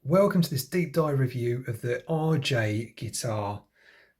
Welcome to this deep dive review of the RJ guitar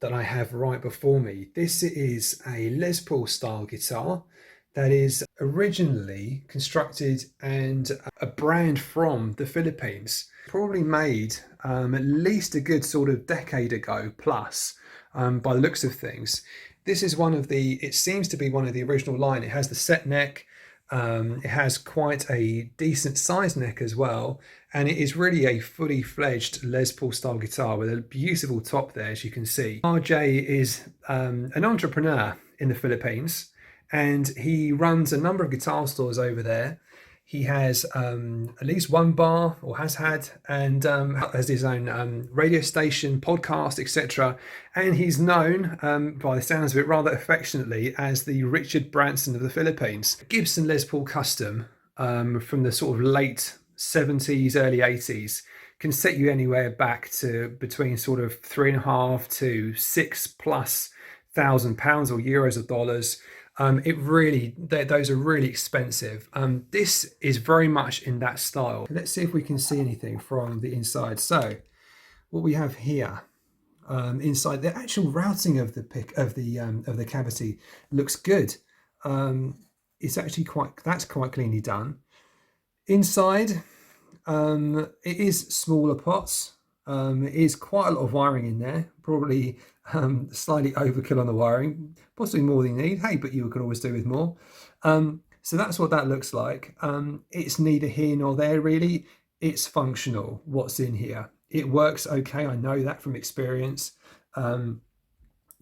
that I have right before me. This is a Les Paul style guitar that is originally constructed and a brand from the Philippines, probably made at least a good sort of decade ago plus, by the looks of things. This is it seems to be one of the original line. It has the set neck. It has quite a decent size neck as well, and it is really a fully fledged Les Paul style guitar with a beautiful top there, as you can see. RJ is an entrepreneur in the Philippines, and he runs a number of guitar stores over there. He has at least one bar, or has had, and has his own radio station, podcast, etc. And he's known, by the sounds of it, rather affectionately as the Richard Branson of the Philippines. Gibson Les Paul Custom from the sort of late 70s, early 80s can set you anywhere back to between sort of £3,500 to £6,000+ or euros or dollars. Those are really expensive. This is very much in that style. Let's see if we can see anything from the inside. So what we have here, inside, the actual routing of the cavity looks good. It's actually quite cleanly done. Inside, it is smaller pots. It is quite a lot of wiring in there, probably slightly overkill on the wiring, possibly more than you need. Hey, but you could always do with more. So that's what that looks like. It's neither here nor there really. It's functional, what's in here. It works okay, I know that from experience.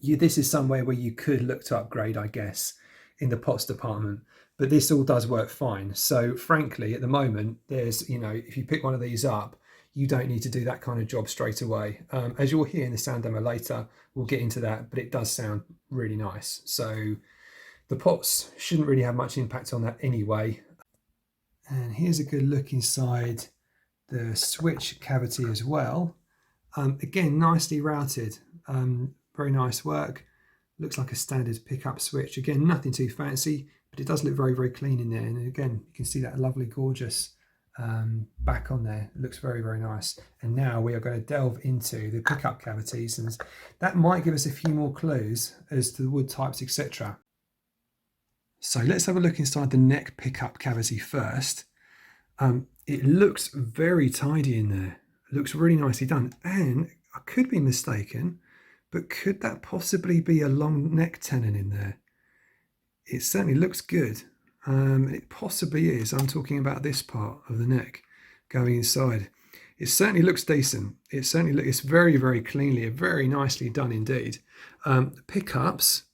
This is somewhere where you could look to upgrade, I guess, in the pots department, but this all does work fine. So frankly, at the moment, there's, if you pick one of these up, you don't need to do that kind of job straight away. As you'll hear in the sound demo later, we'll get into that, but it does sound really nice. So the pots shouldn't really have much impact on that anyway. And here's a good look inside the switch cavity as well. Again, nicely routed, very nice work. Looks like a standard pickup switch. Again, nothing too fancy, but it does look very, very clean in there. And again, you can see that lovely, gorgeous back on there. It looks very, very nice. And now we are going to delve into the pickup cavities, and that might give us a few more clues as to the wood types, etc. So let's have a look inside the neck pickup cavity first. It looks very tidy in there. It looks really nicely done, and I could be mistaken, but could that possibly be a long neck tenon in there? It certainly looks good. It possibly is. I'm talking about this part of the neck going inside. It certainly looks decent. It's very, very cleanly, very nicely done indeed. Pickups.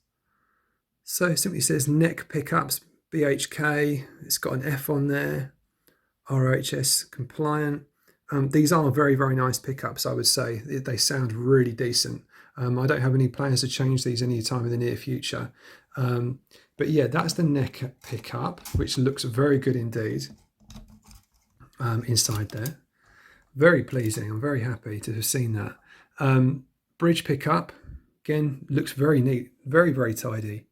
So it simply says neck pickups, BHK. It's got an F on there, RHS compliant. These are very, very nice pickups, I would say. They sound really decent. I don't have any plans to change these anytime in the near future. But yeah, that's the neck pickup, which looks very good indeed. Inside there, very pleasing. I'm very happy to have seen that. Bridge pickup, again, looks very neat, very, very tidy.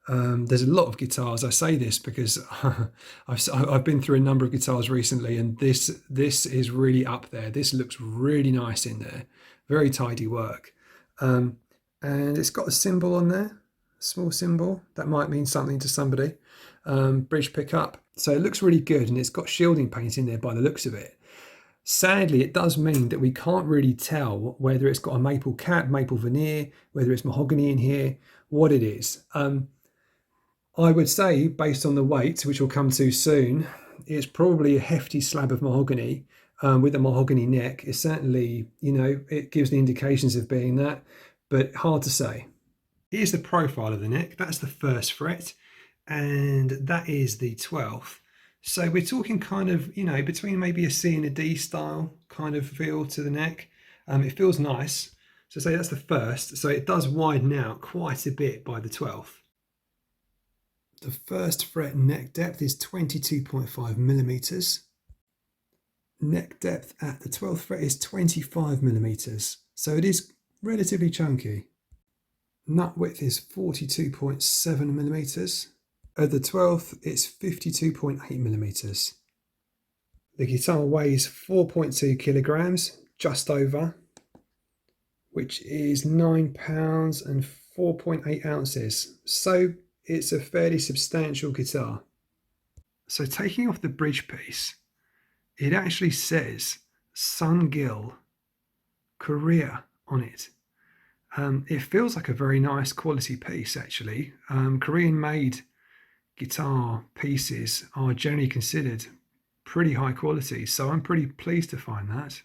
There's a lot of guitars. I say this because I've been through a number of guitars recently, and this is really up there. This looks really nice in there. Very tidy work. And it's got a symbol on there. Small symbol that might mean something to somebody. Bridge pickup, so it looks really good, and it's got shielding paint in there by the looks of it. Sadly, it does mean that we can't really tell whether it's got a maple cap, maple veneer, whether it's mahogany in here, what it is. I would say, based on the weight, which we'll come to soon, it's probably a hefty slab of mahogany with a mahogany neck. It's certainly, it gives the indications of being that, but hard to say. Here's the profile of the neck. That's the first fret, and that is the 12th. So we're talking kind of, between maybe a C and a D style kind of feel to the neck. It feels nice. So say that's the first. So it does widen out quite a bit by the 12th. The first fret neck depth is 22.5 millimeters. Neck depth at the 12th fret is 25 millimeters. So it is relatively chunky. Nut width is 42.7 millimeters. At the 12th, it's 52.8 millimeters. The guitar weighs 4.2 kilograms, just over, which is 9 pounds and 4.8 ounces. So it's a fairly substantial guitar. So taking off the bridge piece, it actually says Sun Gill, Korea on it. It feels like a very nice quality piece, actually. Korean made guitar pieces are generally considered pretty high quality, so I'm pretty pleased to find that.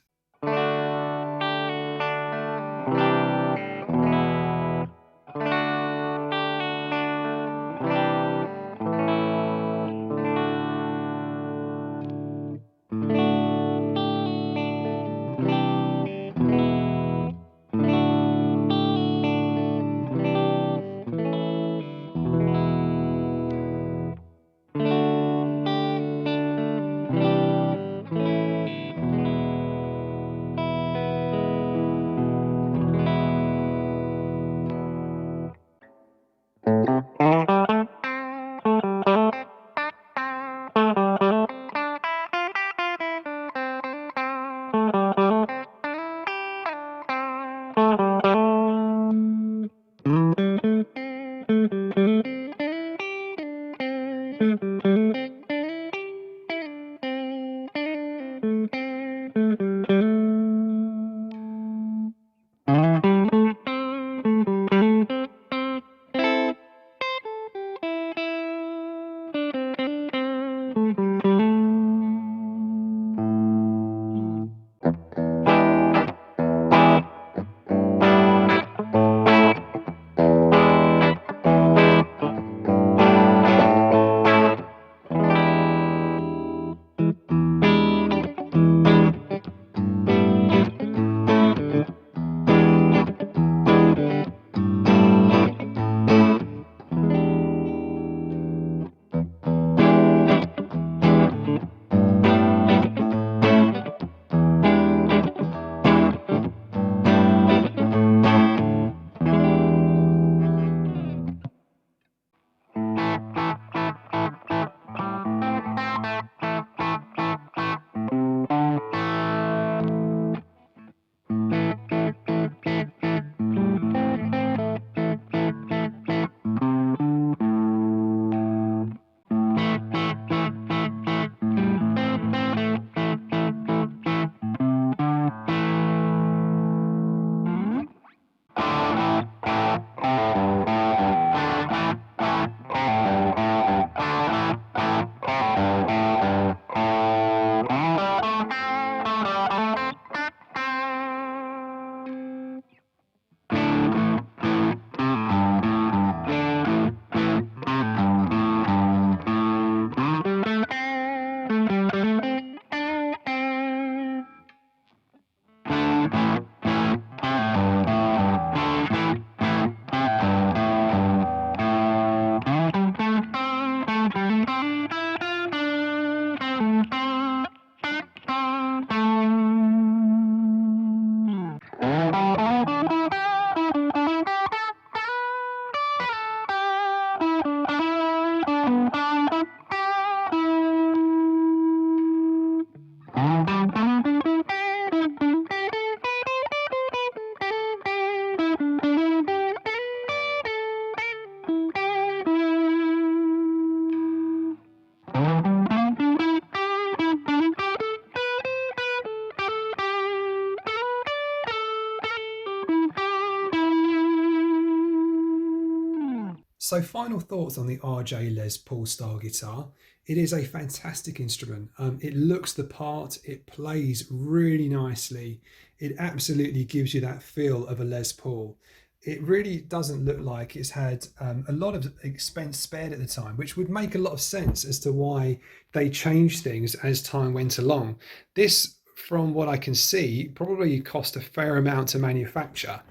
So final thoughts on the RJ Les Paul style guitar. It is a fantastic instrument. It looks the part, it plays really nicely. It absolutely gives you that feel of a Les Paul. It really doesn't look like it's had a lot of expense spared at the time, which would make a lot of sense as to why they changed things as time went along. This, from what I can see, probably cost a fair amount to manufacture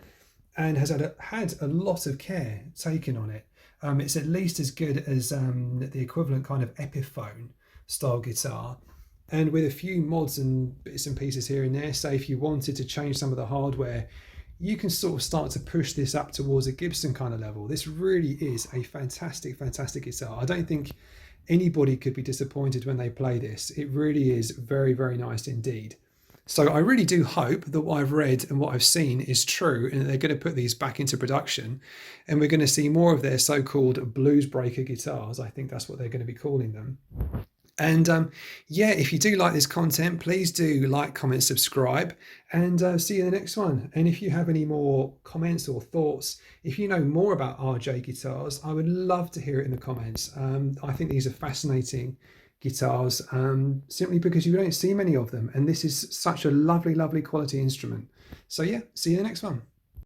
and has had a lot of care taken on it. It's at least as good as the equivalent kind of Epiphone style guitar, and with a few mods and bits and pieces here and there. Say if you wanted to change some of the hardware, you can sort of start to push this up towards a Gibson kind of level. This really is a fantastic guitar. I don't think anybody could be disappointed when they play this. It really is very, very nice indeed. So I really do hope that what I've read and what I've seen is true, and they're going to put these back into production, and we're going to see more of their so-called bluesbreaker guitars. I think that's what they're going to be calling them. And yeah, if you do like this content, please do like, comment, subscribe, and see you in the next one. And if you have any more comments or thoughts, if you know more about RJ guitars, I would love to hear it in the comments. I think these are fascinating guitars, simply because you don't see many of them, and this is such a lovely, lovely quality instrument. So yeah, see you in the next one.